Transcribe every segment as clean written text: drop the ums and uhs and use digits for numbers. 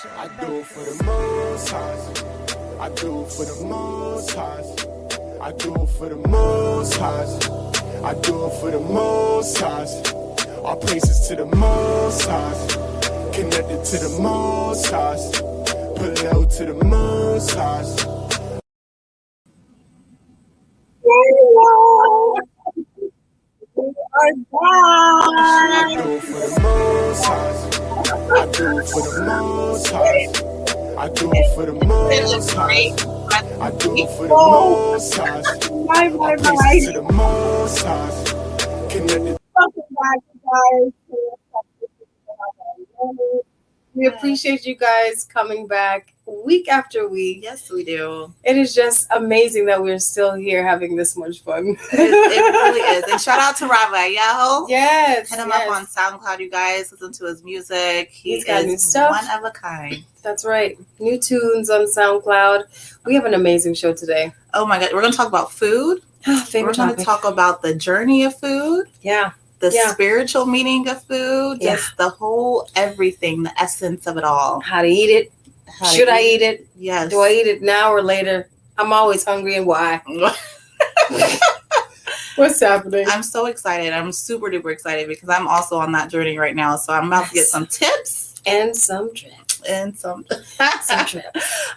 I do it for the most highs. I do it for the most highs. I do it for the most highs. I do it for the most highs. All praises to the most highs. Connected to the most highs. Put low to the most highs. Hello. We are back. I do it for the most highs. I do it for the most highs. I do it for the most highs. I do it for the most highs. Bye. Places to the most highs. Connected. Welcome back, you guys. We appreciate you guys coming back week after week. Yes, we do. It is just amazing that we're still here having this much fun. It really is. And shout out to Ahava. Yes. Hit him up on SoundCloud, you guys. Listen to his music. He's got new stuff. One of a kind. That's right. New tunes on SoundCloud. We have an amazing show today. Oh my God. We're going to talk about food. Favorite We're going to talk about the journey of food. Yeah. The spiritual meaning of food. Just the whole everything, the essence of it all. How to eat it. Should I eat it? Yes. Do I eat it now or later? I'm always hungry, and why? What's happening? I'm so excited. I'm super duper excited because I'm also on that journey right now. So I'm about to get some tips and some tricks. And some trips.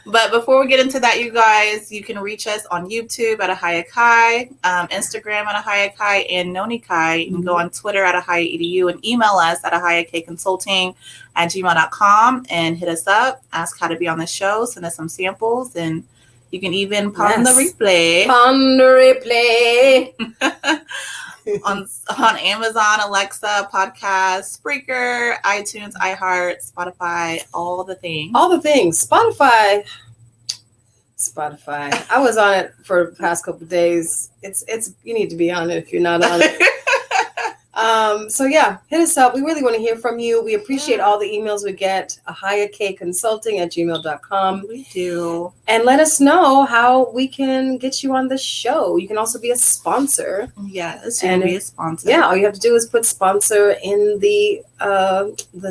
But before we get into that, you guys, you can reach us on YouTube at Ahava Kai, Instagram at Ahava Kai, and Noni Kai. You can go on Twitter at Ahava EDU and email us at ahavakconsulting@gmail.com and hit us up, ask how to be on the show, send us some samples, and you can even pawn the replay. Pawn the replay. on Amazon, Alexa, podcast, Spreaker, iTunes, iHeart, Spotify, all the things. All the things. Spotify. I was on it for the past couple of days. It's you need to be on it if you're not on it. So yeah, hit us up. We really want to hear from you. We appreciate all the emails we get. ahavakconsulting@gmail.com. We do. And let us know how we can get you on the show. You can also be a sponsor. Yes, you can be a sponsor. Yeah, all you have to do is put sponsor in the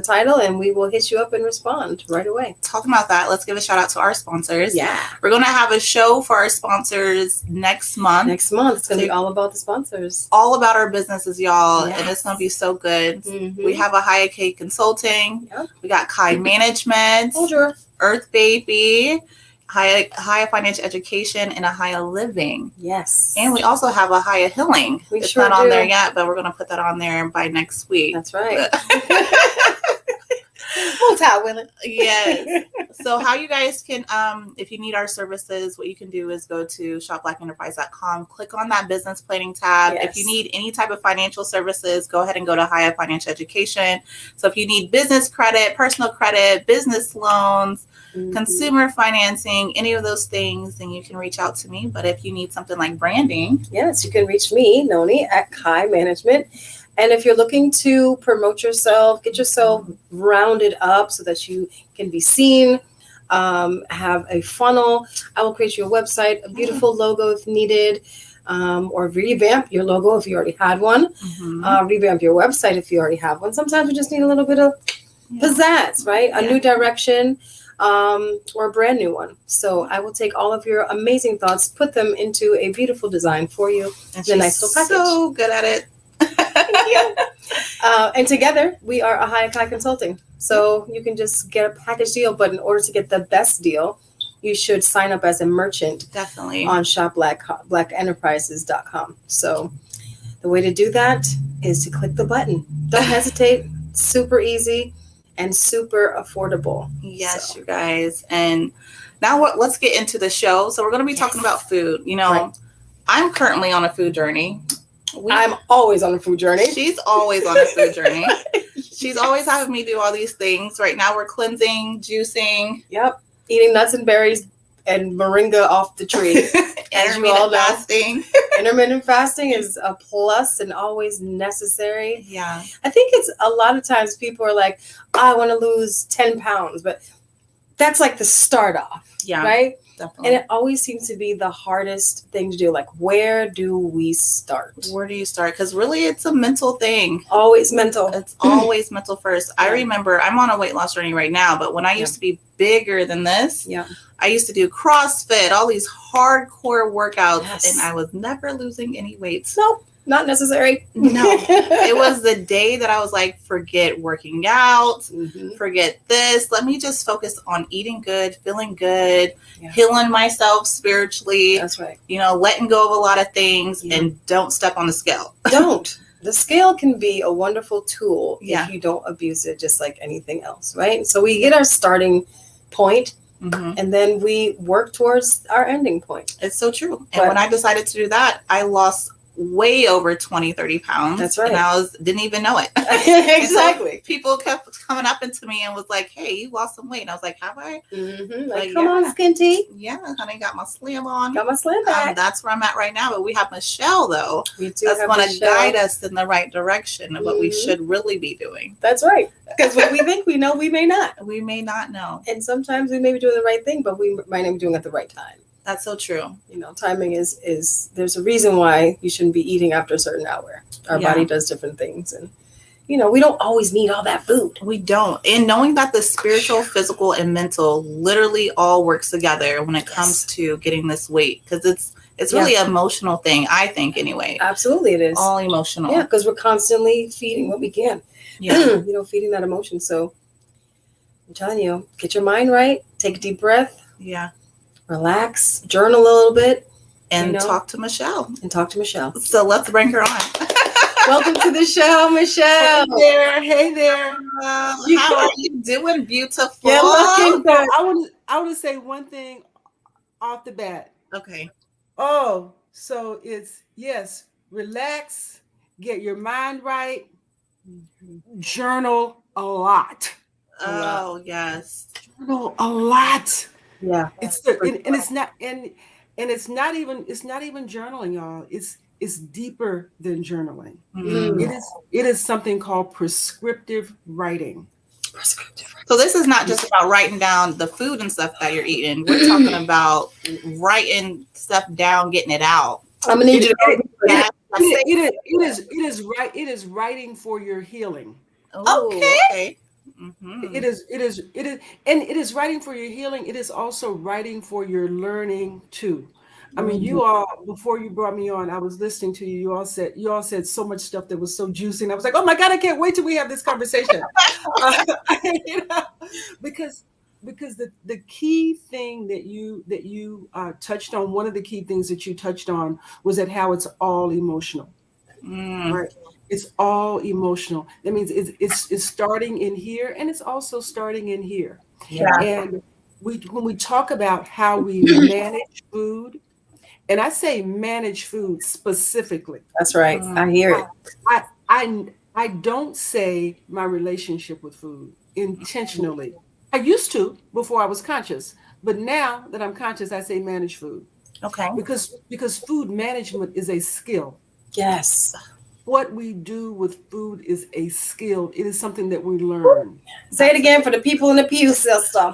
title, and we will hit you up and respond right away. Talking about that, let's give a shout out to our sponsors. Yeah. We're going to have a show for our sponsors next month. It's going to be all about the sponsors. All about our businesses, y'all. Yes. And it's going to be so good. Mm-hmm. We have Ahava Consulting. Yep. We got Kai Management. Sure. Earth Baby. Ahava Financial Education, and Ahava Living. Yes. And we also have Ahava Healing. It's not on there yet, but we're going to put that on there by next week. That's right. Multi-willing. Yes. So how you guys can, if you need our services, what you can do is go to shopblackenterprise.com, click on that business planning tab. Yes. If you need any type of financial services, go ahead and go to Ahava Financial Education. So if you need business credit, personal credit, business loans, consumer financing, any of those things, then you can reach out to me. But if you need something like branding, yes, you can reach me, Noni, at Kai Management. And if you're looking to promote yourself, get yourself rounded up so that you can be seen, have a funnel, I will create you a website, a beautiful logo if needed, or revamp your logo if you already had one, revamp your website if you already have one. Sometimes we just need a little bit of pizzazz, right? A new direction. Or a brand new one. So I will take all of your amazing thoughts, put them into a beautiful design for you. And she's a nice little package. So good at it. Thank you. And together we are Ahava Consulting. So you can just get a package deal, but in order to get the best deal, you should sign up as a merchant. Definitely. On shopblackenterprises.com. So the way to do that is to click the button. Don't hesitate. Super easy. And super affordable. Yes, you guys. And now let's get into the show. So we're going to be talking about food. You know, I'm currently on a food journey. I'm always on a food journey. She's always on a food journey. She's always having me do all these things. Right now we're cleansing, juicing. Yep. Eating nuts and berries and moringa off the tree. As you all know. Fasting. Intermittent fasting is a plus and always necessary. Yeah. I think it's a lot of times people are like, I want to lose 10 pounds, but that's like the start off. Yeah. Right. Definitely. And it always seems to be the hardest thing to do. Like, where do we start? Where do you start? Because really, it's a mental thing. Always mental. It's always mental first. Yeah. I remember I'm on a weight loss journey right now, but when I used to be bigger than this, I used to do CrossFit, all these hardcore workouts, and I was never losing any weight. Nope. Not necessary. No. It was the day that I was like, forget working out, forget this. Let me just focus on eating good, feeling good, healing myself spiritually. That's right. You know, letting go of a lot of things and don't step on the scale. Don't. The scale can be a wonderful tool if you don't abuse it, just like anything else, right? So we get our starting point. And then we work towards our ending point. It's so true. And when I decided to do that, I lost way over 20, 30 pounds. That's right. And I didn't even know it. Exactly. So people kept coming up into me and was like, hey, you lost some weight. And I was like, have I? Like, come on, Skinty. Yeah, honey, got my slim on. Got my slim back. That's where I'm at right now. But we have Michelle, though. We do that's have going to Michelle. guide us in the right direction of what we should really be doing. That's right. Because what we think we know, we may not. We may not know. And sometimes we may be doing the right thing, but we might not be doing it at the right time. That's so true. You know, timing is there's a reason why you shouldn't be eating after a certain hour. Our body does different things. And, you know, we don't always need all that food. We don't. And knowing that the spiritual, physical, and mental literally all works together when it comes to getting this weight. Because it's really an emotional thing, I think, anyway. Absolutely, it is. All emotional. Yeah, because we're constantly feeding what we can. Yeah. You know, feeding that emotion. So I'm telling you, get your mind right. Take a deep breath. Yeah. Relax, journal a little bit, and talk to Michelle. So let's bring her on. Welcome to the show, Michelle. Hey there. How are you doing, beautiful? Yeah, looking good. I want to say one thing off the bat. Okay. Oh, so it's relax, get your mind right, journal a lot. Oh, yes. Journal a lot. Yeah, it's not even journaling, y'all. It's deeper than journaling. It is something called prescriptive writing. So this is not just about writing down the food and stuff that you're eating. We're talking about writing stuff down, getting it out. I'm gonna need you to. It is writing for your healing. Okay. It is writing for your healing. It is also writing for your learning too. I mean, you all, before you brought me on, I was listening to you. You all said so much stuff that was so juicy, and I was like, oh my God, I can't wait till we have this conversation. Because the key thing that you touched on, one of the key things that you touched on was that how it's all emotional, right? It's all emotional. That means it's starting in here, and it's also starting in here. Yeah. And when we talk about how we manage food, and I say manage food specifically. That's right. I hear it. I don't say my relationship with food intentionally. I used to before I was conscious, but now that I'm conscious, I say manage food. Okay. Because food management is a skill. Yes. What we do with food is a skill. It is something that we learn. Say it again for the people in the pew system.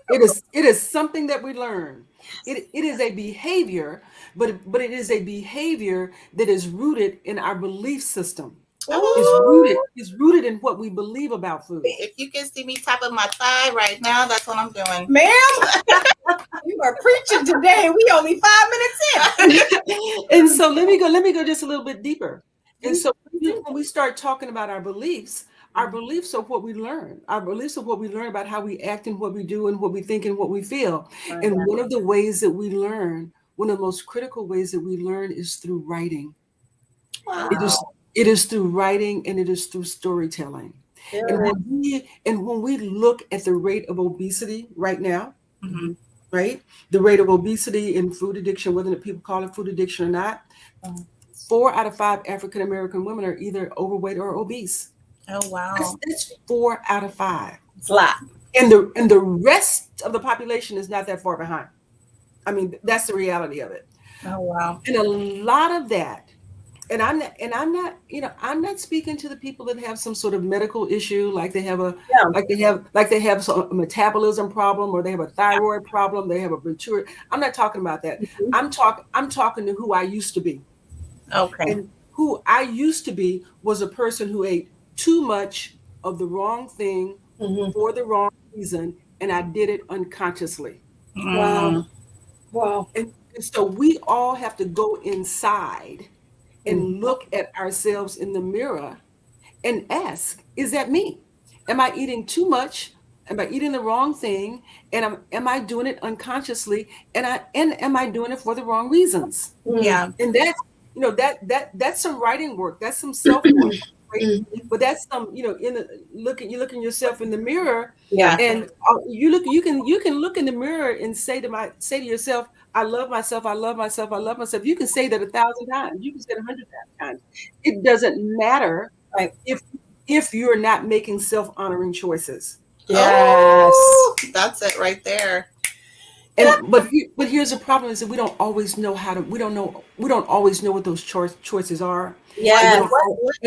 It is something that we learn. It is a behavior, but it is a behavior that is rooted in our belief system. It's rooted in what we believe about food. If you can see me tapping my thigh right now, that's what I'm doing. Ma'am, you are preaching today. We only 5 minutes in. And so let me go just a little bit deeper. And so when we start talking about our beliefs are what we learn. Our beliefs are what we learn about how we act and what we do and what we think and what we feel. Right. And one of the ways that we learn, one of the most critical ways that we learn is through writing. Wow. It is through writing, and it is through storytelling. Yeah. And when we look at the rate of obesity right now, right? The rate of obesity and food addiction, whether people call it food addiction or not, 4 out of 5 African-American women are either overweight or obese. Oh, wow. That's 4 out of 5. It's a lot. And the rest of the population is not that far behind. I mean, that's the reality of it. Oh, wow. And a lot of that I'm not speaking to the people that have some sort of medical issue, like they have Yeah. a metabolism problem, or they have a thyroid problem, they have a mature. I'm not talking about that. Mhm. I'm talking to who I used to be. Okay. And who I used to be was a person who ate too much of the wrong thing Mhm. for the wrong reason, and I did it unconsciously. Wow. Mm. Wow. And so we all have to go inside Mm. and look at ourselves in the mirror and ask, is that me? Am I eating too much? Am I eating the wrong thing? And am I doing it unconsciously? And am I doing it for the wrong reasons? Mm. Yeah. And that's, that's some writing work. That's some self work, right? Mm. But that's some, in the you look in yourself in the mirror, Yeah. and you can look in the mirror and say to yourself, I love myself, I love myself, I love myself. You can say that 1,000 times. You can say it 100 times. It doesn't matter Right. if you're not making self-honoring choices. Yes. Oh, that's it right there. And but here's the problem, is that we don't always know how to. We don't always know what those choices are, and Yes. we don't Are always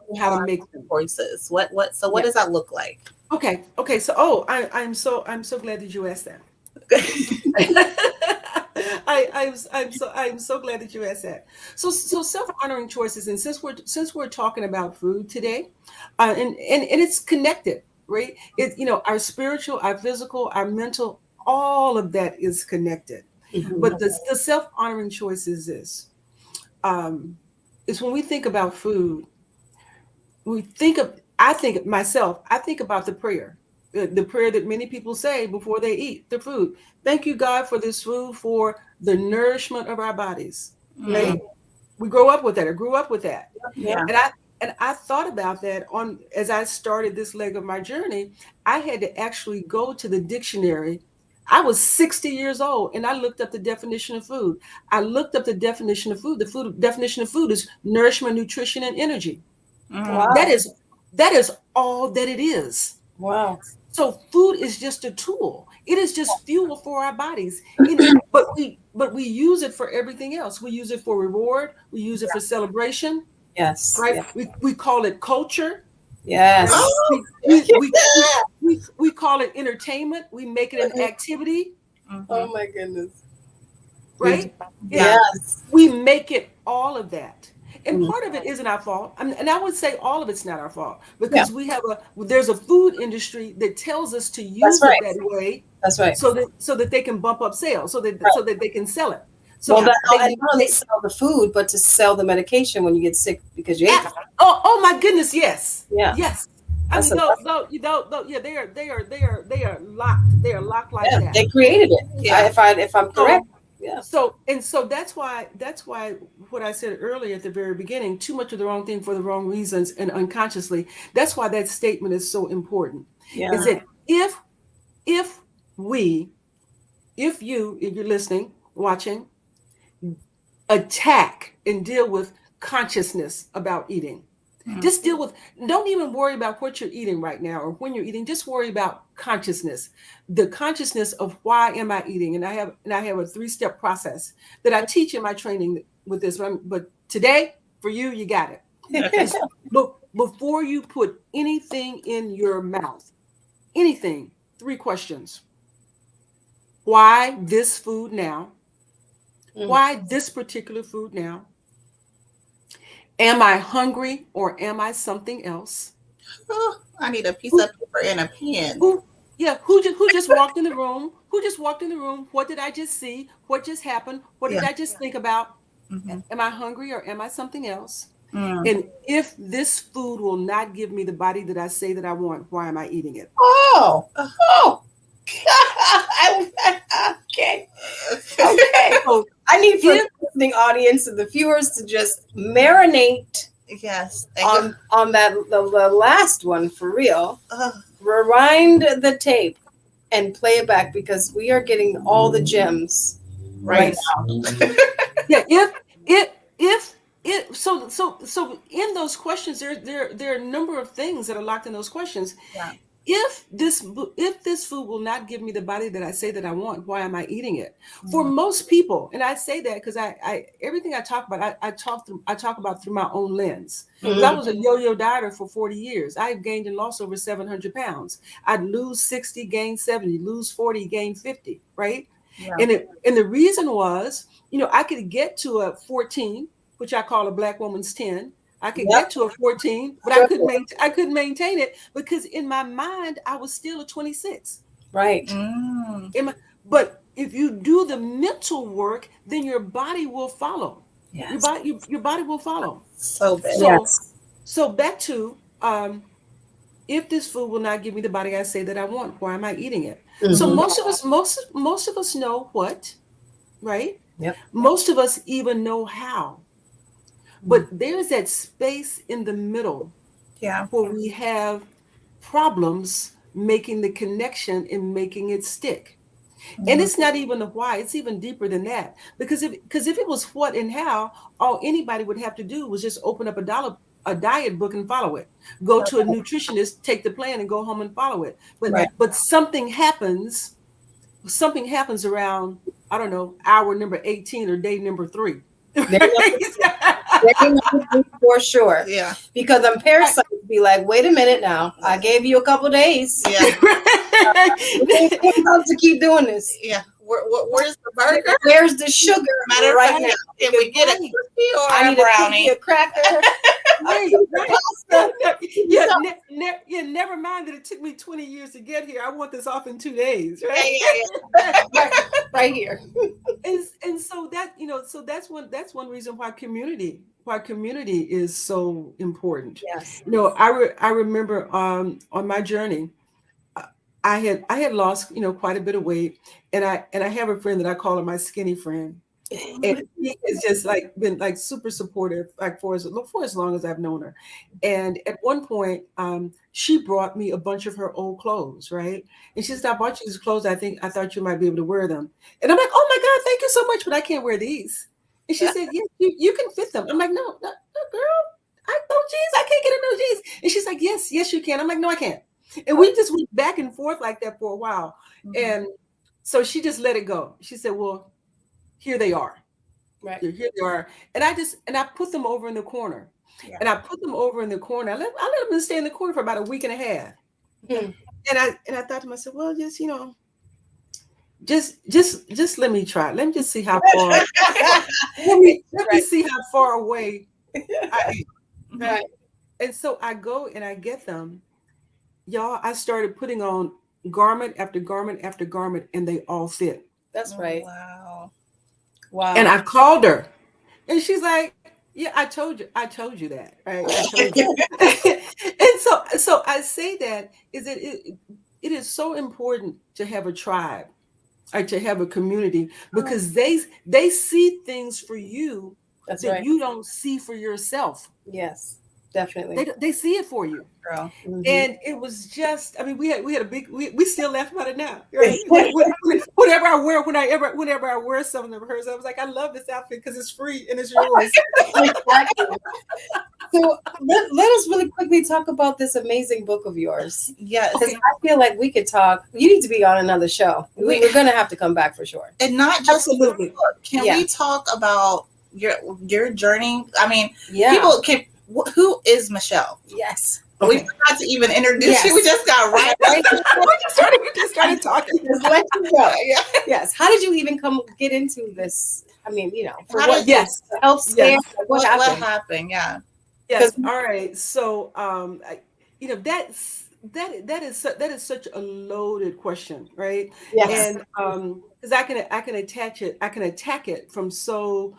know how to make them. choices? So what Yeah. does that look like? Okay. So, I'm so glad that you asked that. I'm so glad that you asked that. So self-honoring choices, and since we're talking about food today, and it's connected, right? Our spiritual, our physical, our mental, all of that is connected. Mhm. But the self-honoring choice is this: is when we think about food, I think about the prayer that many people say before they eat the food. Thank you, God, for this food, for the nourishment of our bodies. Mhm. Right? We grow up with that, or grew up with that. Yeah. Yeah. And I thought about that as I started this leg of my journey. I had to actually go to the dictionary. I was 60 years old, and I looked up the definition of food. I looked up the definition of food. The food definition of food is nourishment, nutrition, and energy. Mm. That Wow. is all that it is. Wow. So food is just a tool. It is just fuel for our bodies. But we use it for everything else. We use it for reward. We use it for celebration, Yes. right? Yeah. We call it culture, right? Yes. Oh, We call it entertainment. We make it an activity, Oh mhm. my goodness. You do. right? It, Yeah. Yes. we make it all of that. And Mm. part of it isn't our fault. And I would say all of it's not our fault, Yeah. because there's a food industry that tells us to That's use it right. that way, That's right. so that they can bump up sales, Right. so that they can sell it. Well, So Yeah. and not only sell the food, but to sell the medication when you get sick because you ate it. oh my goodness, yes. Yeah. Yes. I That's mean, a, yeah, they are locked. They are locked like yeah. that. They created it. Yeah. If I'm So correct. Yeah. so that's why what I said earlier at the very beginning, too much of the wrong thing for the wrong reasons and unconsciously. That's why that statement is so important. Is Yeah. that if we, if you're listening, watching, attack and deal with consciousness about eating. Mm. Just don't even worry about what you're eating right now or when you're eating. Just worry about consciousness, the consciousness of why am I eating? And I have a 3-step process that I teach in my training with this. But today, for you, you got it. Okay. Before you put anything in your mouth, anything, 3 questions. Why this food now? Mm. Why this particular food now? Am I hungry, or am I something else? Oh, I need a piece of paper and a pen. Who just walked in the room? Who just walked in the room? What did I just see? What just happened? What did Yeah. I just think about? Mhm. Am I hungry, or am I something else? Mm. And if this food will not give me the body that I say that I want, why am I eating it? Oh. Oh. Okay. Okay. So I need for if the listening audience and the viewers to just marinate Yes. Thank you. on that the last one for real. Ugh. Rewind the tape and play it back because we are getting all the gems right yes. now. Yeah, if so in those questions, there are a number of things that are locked in those questions. Yeah. if this food will not give me the body that I say that I want, why am I eating it? For most people, and I say that because I everything I talk about, I talk about through my own lens. Because I was a yo-yo dieter for 40 years. I've gained and lost over 700 pounds. I'd lose 60, gain 70, lose 40, gain 50, right? Yeah. And the reason was, I could get to a 14, which I call a black woman's 10. I could get to a 14, but I couldn't maintain it because in my mind I was still a 26. Right. But if you do the mental work, then your body will follow. Yes. Your body will follow. So big. So back to if this food will not give me the body I say that I want, why am I eating it? So most of us know what, right? Yep. Most of us even know how. But there's that space in the middle where we have problems making the connection and making it stick. And it's not even the why, it's even deeper than that. Because if it was what and how, all anybody would have to do was just open up a diet book and follow it. Go to a nutritionist, take the plan and go home and follow it. But something happens around, I don't know, hour number 18 or day number 3. For sure. Yeah. Because I'm parasites be like, wait a minute now. I gave you a couple days. Yeah. To keep doing this. Yeah. Where's the burger? Where's the sugar? Matter right of now. fact, can we get a cookie or I a need brownie? A cracker. Never mind that it took me 20 years to get here. I want this off in 2 days, right? right here. And so that's one reason why community is so important. Yes. I remember on my journey, I had lost quite a bit of weight, and I have a friend that I call her my skinny friend, and he has just been super supportive for as long as I've known her. And at one point, she brought me a bunch of her old clothes, right? And she said, "I bought you these clothes. I thought you might be able to wear them." And I'm like, "Oh my God, thank you so much, but I can't wear these." And she said, "Yes, you can fit them." I'm like, "No, girl, no jeans. I can't get in those jeans." And she's like, "Yes, you can." I'm like, "No, I can't." And we just went back and forth like that for a while. And so she just let it go. She said, "Well, here they are." Right. Here they are. And I put them over in the corner. Yeah. And I put them over in the corner. I let them stay in the corner for about a week and a half. And I thought to myself, well, just let me try. Let me just see how far. let me see how far away I am. Right. And so I go and I get them. Y'all, I started putting on garment after garment after garment, and they all fit. That's right. Wow. And I called her, and she's like, "Yeah, I told you that, right? I told you." And so I say that is that it is so important to have a tribe or to have a community, because they see things for you that you don't see for yourself. Yes. Definitely. They see it for you. Girl. And it was just, I mean, we had a big, we still laugh about it now. Right? Whenever I wear something of hers, I was like, I love this outfit because it's free and it's yours. So let us really quickly talk about this amazing book of yours. Yes. Because I feel like we could talk. You need to be on another show. We're going to have to come back for sure. And not just absolutely. Can we talk about your journey? I mean, yeah. People can. Who is Michelle? Yes. Okay. We forgot to even introduce you. We just got right. we just started talking. Just let you go. Yeah. Yes. How did you even get into this? I mean, for what? Yes. Health scare. Yes. What happened? What happened? Yeah. Yes. All right. So, that is such a loaded question, right? Yes. And because I can attack it from so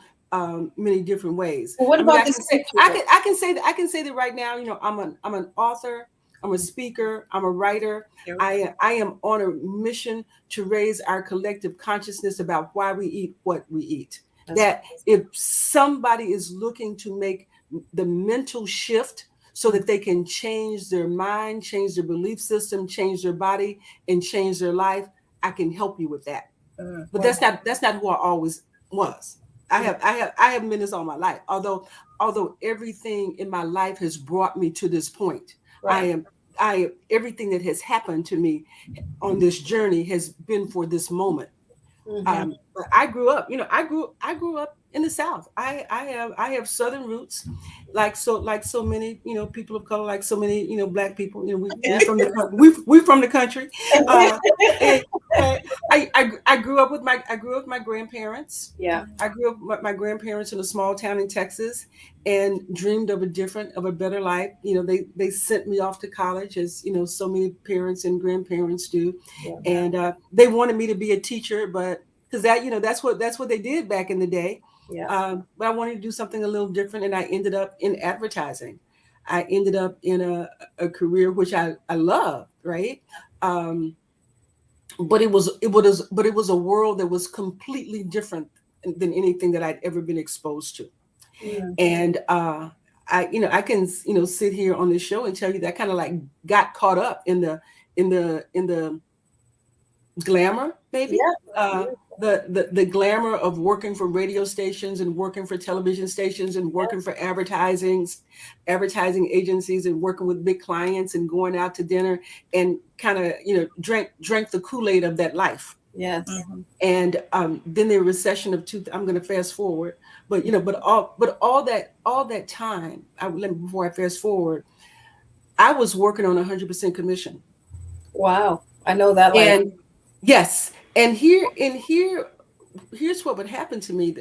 many different ways. Well, what about I can say that right now, I'm an author, I'm a speaker, I'm a writer. I am on a mission to raise our collective consciousness about why we eat what we eat. That if somebody is looking to make the mental shift so that they can change their mind, change their belief system, change their body, and change their life, I can help you with that. But that's not who I always was. I haven't been this all my life. Although everything in my life has brought me to this point. Right. everything that has happened to me on this journey has been for this moment. But I grew up, I grew up in the South. I have Southern roots, like so many, people of color, like so many, Black people. We from the country. And, I grew up with my grandparents. Yeah. I grew up with my grandparents in a small town in Texas, and dreamed of a better life. They sent me off to college, as so many parents and grandparents do, and they wanted me to be a teacher, but because that's what they did back in the day. But I wanted to do something a little different, and I ended up in advertising. I ended up in a career which I love, right? But it was a world that was completely different than anything that I'd ever been exposed to. And I can sit here on this show and tell you that I kind of like got caught up in the glamour, maybe. The glamour of working for radio stations and working for television stations and working for advertising agencies and working with big clients and going out to dinner and kind of drank the Kool-Aid of that life. Yes. And then the recession of I'm going to fast forward, but all that time, before I fast forward, I was working on 100% commission. Wow, I know that. And yes, and here's what would happen to me.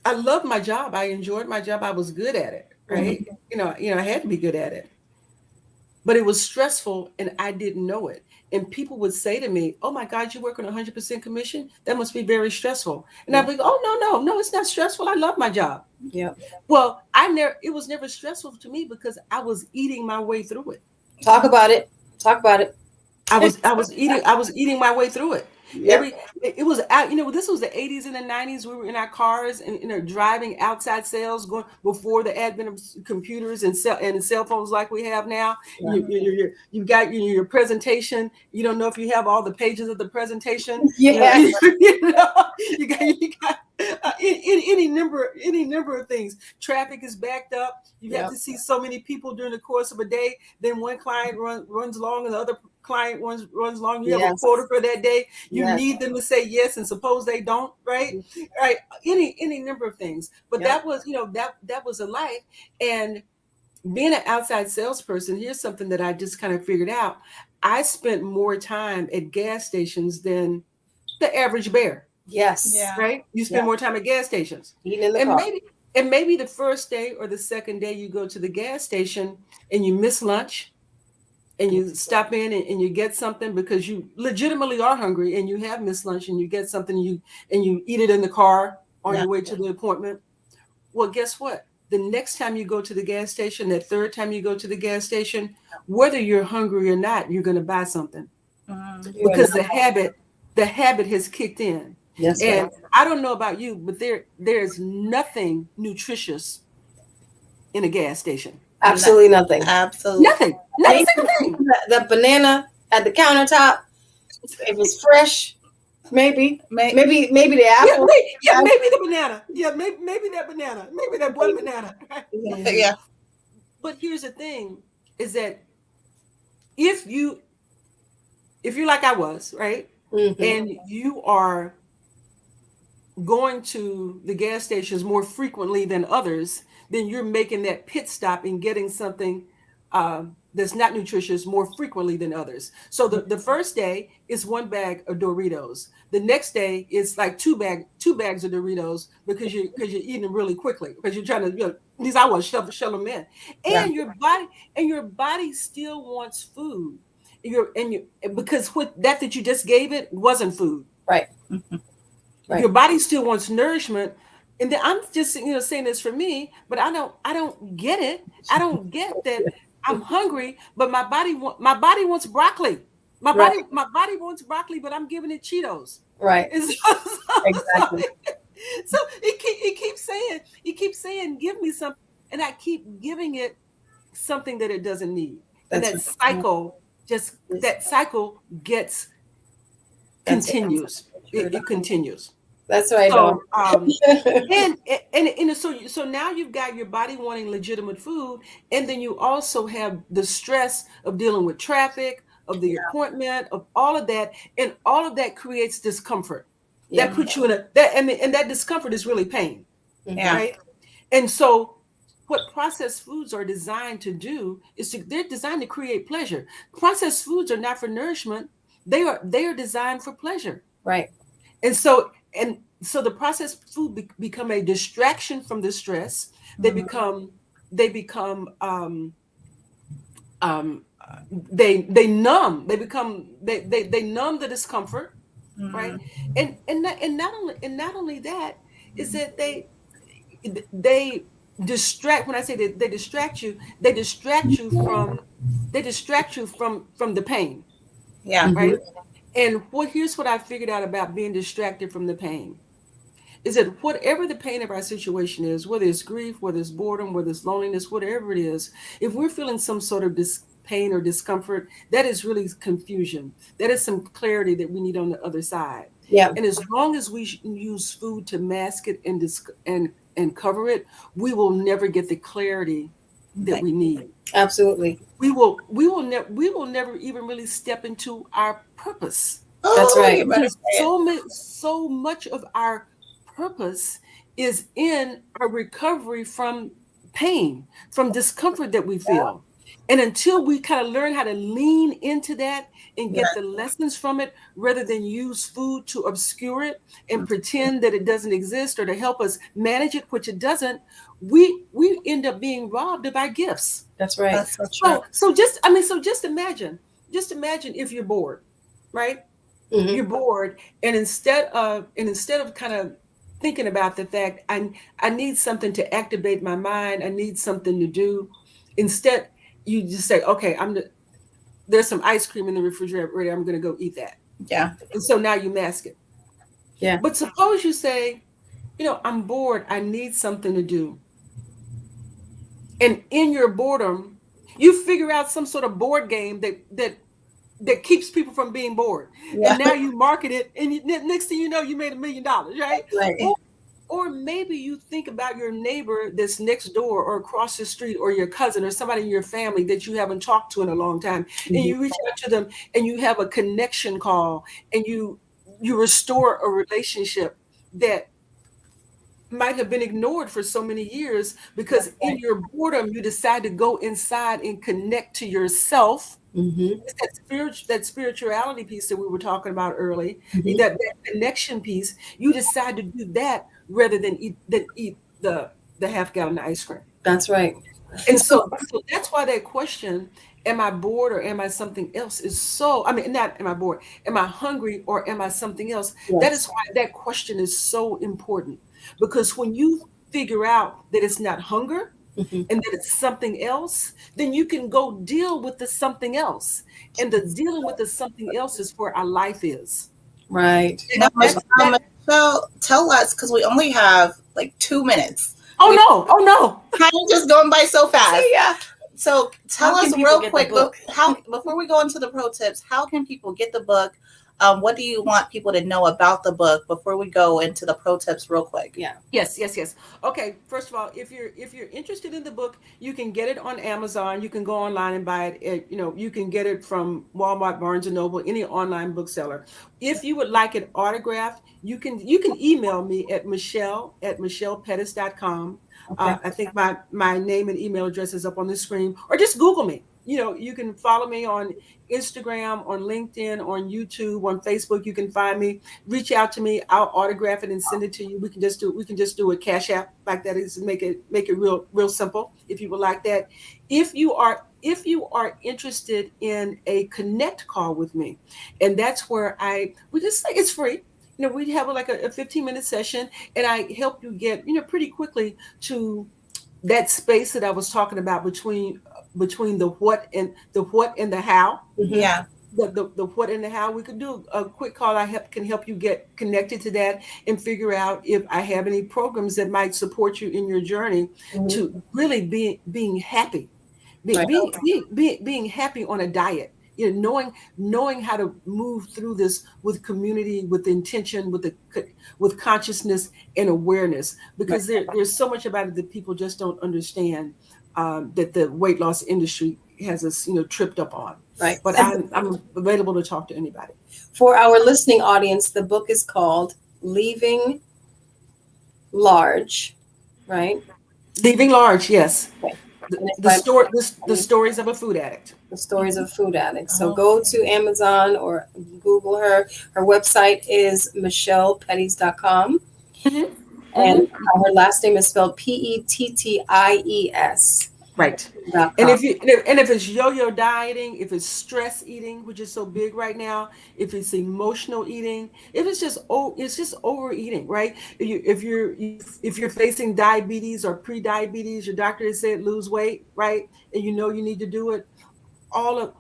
I loved my job. I enjoyed my job. I was good at it, right? I had to be good at it. But it was stressful, and I didn't know it. And people would say to me, "Oh my God, you work on 100% commission? That must be very stressful." And I'd be like, "Oh no, it's not stressful. I love my job." Yeah. Well, it was never stressful to me because I was eating my way through it. Talk about it. I was eating my way through it. It was out, this was the 80s and the 90s. We were in our cars and driving outside sales going before the advent of computers and cell phones like we have now. You've got your presentation. You don't know if you have all the pages of the presentation. You got any number of things. Traffic is backed up. You have to see so many people during the course of a day. Then one client runs long and the other client runs long. You have a quota for that day. You need them to say yes, and suppose they don't, right? Right. Any number of things. But that was, that was a life. And being an outside salesperson, here's something that I just kind of figured out. I spent more time at gas stations than the average bear. Yes. Yeah. Right. You spend more time at gas stations. Eating in the car. Maybe the first day or the second day you go to the gas station and you miss lunch and you stop in and you get something because you legitimately are hungry and you have missed lunch and you get something and you eat it in the car on your way to the appointment. Well, guess what? The next time you go to the gas station, that third time you go to the gas station, whether you're hungry or not, you're going to buy something because the habit has kicked in. Yes, and I don't know about you, but there's nothing nutritious in a gas station. Absolutely nothing. Absolutely nothing. Not a single thing. The banana at the countertop, it was fresh. Maybe the apple. Maybe the banana. Yeah, maybe that banana. Maybe that one banana. Yeah. But here's the thing: is that if you're like I was, right, and you are going to the gas stations more frequently than others, then you're making that pit stop and getting something that's not nutritious more frequently than others. So the first day is one bag of Doritos. The next day is like two bags of Doritos because you're eating them really quickly because you're trying to these I want to shell them in, and your body still wants food. Because what that you just gave it wasn't food. Right. Right. Your body still wants nourishment. And then I'm just saying this for me, but I don't get it. I don't get that I'm hungry, but my body wants broccoli. My body wants broccoli, but I'm giving it Cheetos. Right. Exactly. So it keeps saying, give me something, and I keep giving it something that it doesn't need. And that cycle continues. It continues. That's right, So, Dawn. so now you've got your body wanting legitimate food, and then you also have the stress of dealing with traffic, of the appointment, of all of that, and all of that creates discomfort. That Yeah. puts you in a that and that discomfort is really pain, Yeah. right? And so what processed foods are designed to do is they're designed to create pleasure. Processed foods are not for nourishment. They are designed for pleasure. Right. And so the processed food become a distraction from the stress. They Mhm. become they become um, they numb. They numb the discomfort, right? Mhm. And not only that is that they distract. When I say they distract you, they distract you from the pain, Yeah. Mhm. right? And here's what I figured out about being distracted from the pain is that whatever the pain of our situation is, whether it's grief, whether it's boredom, whether it's loneliness, whatever it is, if we're feeling some sort of pain or discomfort, that is really confusion. That is some clarity that we need on the other side. Yeah. And as long as we use food to mask it and cover it, we will never get the clarity that Like, we need. Absolutely. We will never even really step into our purpose. That's oh, right. you better say it. So much of our purpose is in our recovery from pain, from discomfort that we feel. And until we kind of learn how to lean into that and Yeah. get the lessons from it, rather than use food to obscure it and pretend that it doesn't exist or to help us manage it, which it doesn't, we end up being robbed of our gifts. That's right. That's so true. So just imagine if you're bored, right? Hmm. You're bored, and instead of kind of thinking about the fact I need something to activate my mind, I need something to do. Instead, you just say, okay, there's some ice cream in the refrigerator, I'm going to go eat that. Yeah. And so now you mask it. Yeah. But suppose you say, I'm bored, I need something to do. And in your boredom, you figure out some sort of board game that keeps people from being bored. Yeah. And now you market it, and next thing you know, you made $1 million, right? Right. Or maybe you think about your neighbor that's next door or across the street, or your cousin or somebody in your family that you haven't talked to in a long time. And Mhm. you reach out to them and you have a connection call, and you restore a relationship that might have been ignored for so many years, because in your boredom you decide to go inside and connect to yourself. Mhm. It's that spirituality piece that we were talking about early, Mhm. that connection piece. You decide to do that rather than eat the half gallon of ice cream. That's right. And so that's why that question, am I bored or am I something else, is so, I mean, not am I bored, am I hungry or am I something else? That is Yes. why that question is so important. Because when you figure out that it's not hunger Mhm. and that it's something else, then you can go deal with the something else. And the dealing with the something else is where our life is. Right. Now, That's that. Michelle, tell us, because we only have like 2 minutes. Oh no! Oh no! Time is just going by so fast. See ya. So tell How can us people real get the quick, book? how before we go into the pro tips, how can people get the book? What do you want people to know about the book before we go into the pro tips real quick? Yeah. Yes. Okay, first of all, if you're interested in the book, you can get it on Amazon. You can go online and buy it. You can get it from Walmart, Barnes and Noble, any online bookseller. If you would like it autographed, you can email me at michelle@michellepettis.com. Okay. I think my name and email address is up on the screen, or just Google me. You can follow me on Instagram, on LinkedIn, on YouTube, on Facebook. You can find me. Reach out to me. I'll autograph it and send it to you. We can just do a cash app like that. Is make it real simple if you would like that. If you are interested in a connect call with me, and that's where we just say it's free. We have like a 15-minute session, and I help you get pretty quickly to that space that I was talking about between the what and the how. Mhm. Yeah. The what and the how. We could do a quick call. Can help you get connected to that and figure out if I have any programs that might support you in your journey Mhm. to really being happy, Right. being happy on a diet, knowing how to move through this with community, with intention, with consciousness and awareness, because there's so much about it that people just don't understand, that the weight loss industry has us, tripped up on. Right. But I'm available to talk to anybody. For our listening audience, the book is called Leaving Large, right? Leaving Large, yes. Okay. The stories of a food addict. The stories of food addicts. So go to Amazon or Google her. Her website is michellepetties.com. Mm-hmm. And her last name is spelled Petties. Right. And if it's yo-yo dieting, if it's stress eating, which is so big right now, if it's emotional eating, if it's just overeating, right? If you're facing diabetes or pre-diabetes, your doctor has said lose weight, right? And you need to do it. All of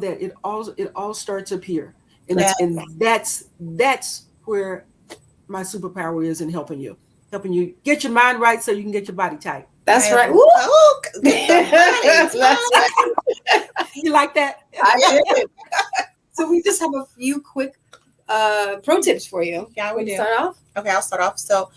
that, it all starts up here, and that's where my superpower is in helping you get your mind right so you can get your body tight. That's right. That's right. You like that? I did. So we just have a few quick pro tips for you. Yeah, we do. Start off. Okay, I'll start off. So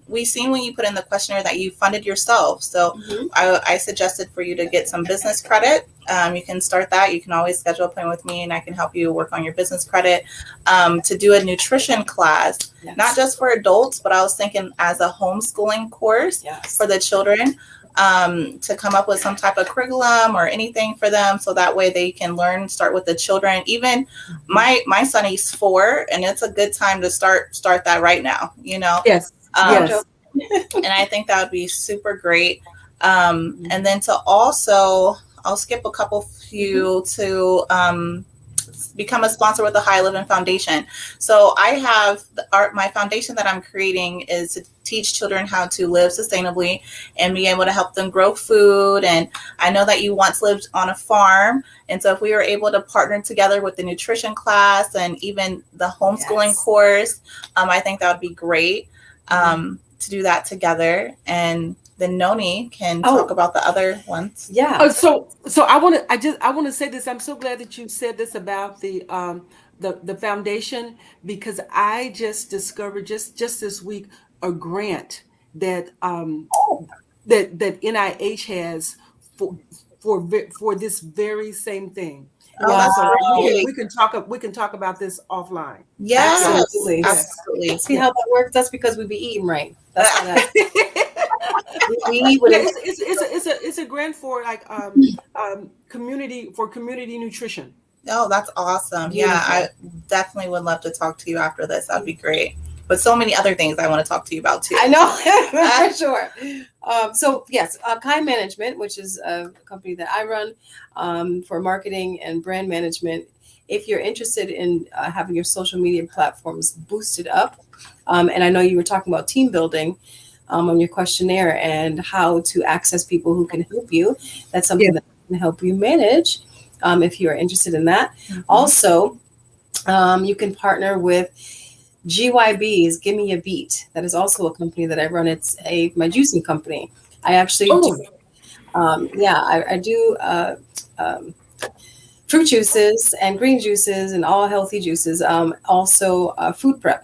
we've seen when you put in the questionnaire that you funded yourself. So I suggested for you to get some business credit. You can start that. You can always schedule a appointment with me and I can help you work on your business credit. To do a nutrition class, not just for adults, but I was thinking as a homeschooling course for the children. To come up with some type of curriculum or anything for them, so that way they can learn. Start with the children. Even my son, he's 4, and it's a good time to start that right now. Yes. Yes. And I think that would be super great. And then to also, I'll skip a few to become a sponsor with the High Living Foundation. So I have my foundation that I'm creating is to teach children how to live sustainably and be able to help them grow food. And I know that you once lived on a farm. And so if we were able to partner together with the nutrition class and even the homeschooling course, I think that would be great to do that together. And then Noni can talk about the other ones. Yeah. So I want to say this. I'm so glad that you said this about the foundation, because I just discovered just this week a grant that that NIH has for this very same thing. We can talk about this offline. Yes, absolutely. See how that works? That's because we be eating right. That's how that. It's a grant for community nutrition. Oh, that's awesome. Beautiful. Yeah, I definitely would love to talk to you after this. That'd be great. But so many other things I want to talk to you about too. I know, for sure. So yes, Kai Management, which is a company that I run for marketing and brand management. If you're interested in having your social media platforms boosted up, and I know you were talking about team building on your questionnaire and how to access people who can help you. That's something that can help you manage if you're interested in that. Also, you can partner with GYB's Give Me a Beat. That is also a company that I run. It's my juicing company. I actually I do fruit juices and green juices and all healthy juices. Also food prep.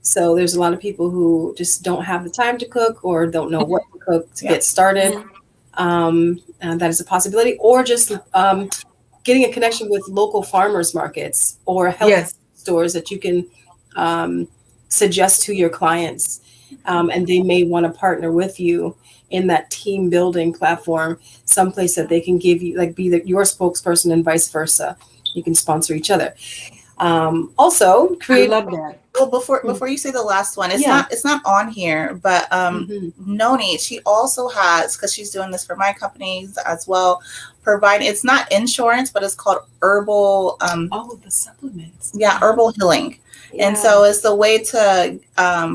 So there's a lot of people who just don't have the time to cook or don't know what to cook to get started. And that is a possibility. Or just getting a connection with local farmers markets or health stores that you can suggest to your clients. And they may want to partner with you in that team building platform, someplace that they can give you, like be your spokesperson and vice versa. You can sponsor each other. Also create. I love that. Well, before you say the last one, it's not on here, but Noni, she also has, because she's doing this for my companies as well, it's not insurance, but it's called herbal the supplements. Herbal healing. And so it's a way to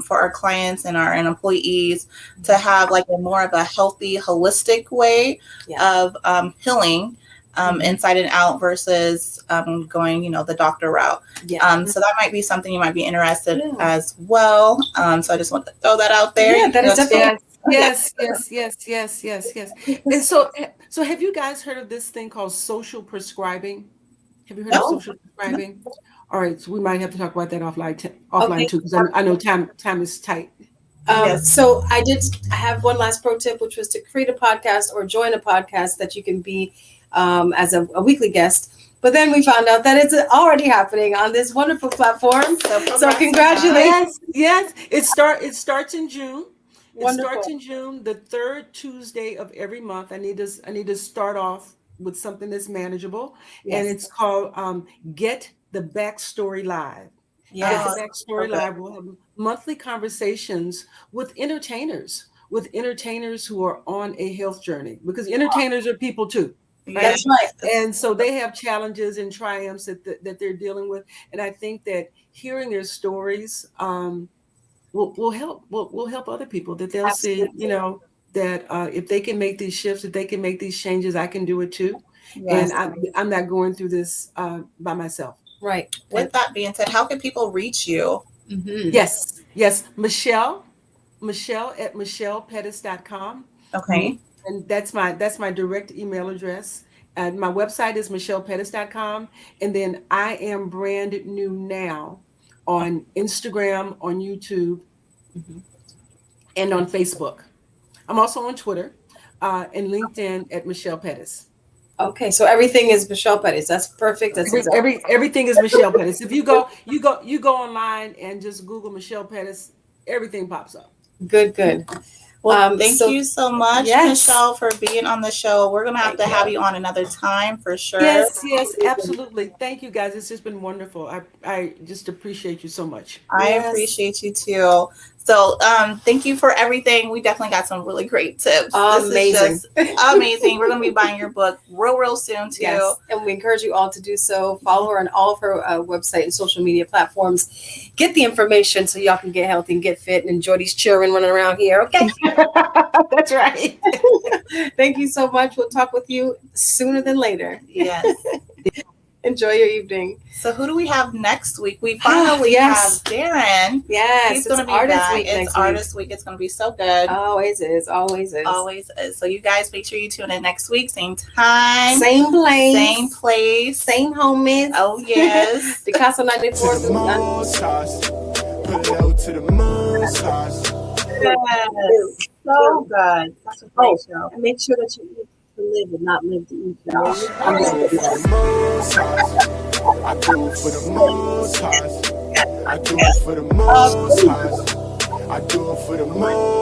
for our clients and our employees to have like more of a healthy, holistic way of healing inside and out versus going, the doctor route. So that might be something you might be interested as well. So I just want to throw that out there. Yeah, that is definitely. Yes. And so have you guys heard of this thing called social prescribing? Have you heard of No. social prescribing? All right, so we might have to talk about that offline Okay. too, because I know time is tight. Yes. So I have one last pro tip, which was to create a podcast or join a podcast that you can be as a weekly guest. But then we found out that it's already happening on this wonderful platform. So congratulations. Yes. It starts in June. It Wonderful. starts in June, the third Tuesday of every month. I need to start off with something that's manageable, and Yes. it's called Get the Backstory Live. Yes. Get the Backstory Live. We'll have monthly conversations with entertainers who are on a health journey, because entertainers are people too. Right? That's right. And so they have challenges and triumphs that they're dealing with. And I think that hearing their stories will help other people, that they'll Absolutely. see, that if they can make these shifts, if they can make these changes, I can do it too. Yes. And I'm not going through this by myself. Right. With that being said, how can people reach you? Mm-hmm. Yes. Michelle at michellepettis.com. Okay. And that's my direct email address. And my website is michellepettis.com. And then I am brand new now on Instagram, on YouTube, and on Facebook. I'm also on Twitter and LinkedIn at Michelle Pettis. Okay, so everything is Michelle Pettis. That's perfect. That's Everything is Michelle Pettis. If you go online and just Google Michelle Pettis, everything pops up. Good. Well, thank you so much, yes. Michelle, for being on the show. We're going to have you on another time for sure. Yes, absolutely. Thank you, guys. It's just been wonderful. I just appreciate you so much. I appreciate you too. So thank you for everything. We definitely got some really great tips. Amazing. This is just amazing. We're going to be buying your book real soon too. Yes. And we encourage you all to do so. Follow her on all of her website and social media platforms. Get the information so y'all can get healthy and get fit and enjoy these children running around here. Okay. That's right. Thank you so much. We'll talk with you sooner than later. Yes. Enjoy your evening. So who do we have next week? We finally have Darren. Yes, he's going to be Artist back. Week. It's Artist Week. It's going to be so good. Always is. Always is. Always is. So you guys make sure you tune in next week. Same time. Same place. Same place. Same homies. Oh, yes. The Casa 94. To the most high. Put it out to the most high. Yes. So good. Such a great show. And make sure that you eat to live and not live to eat. I do it for the most high. I do it for the most high. I do it for the most high. I do it for the most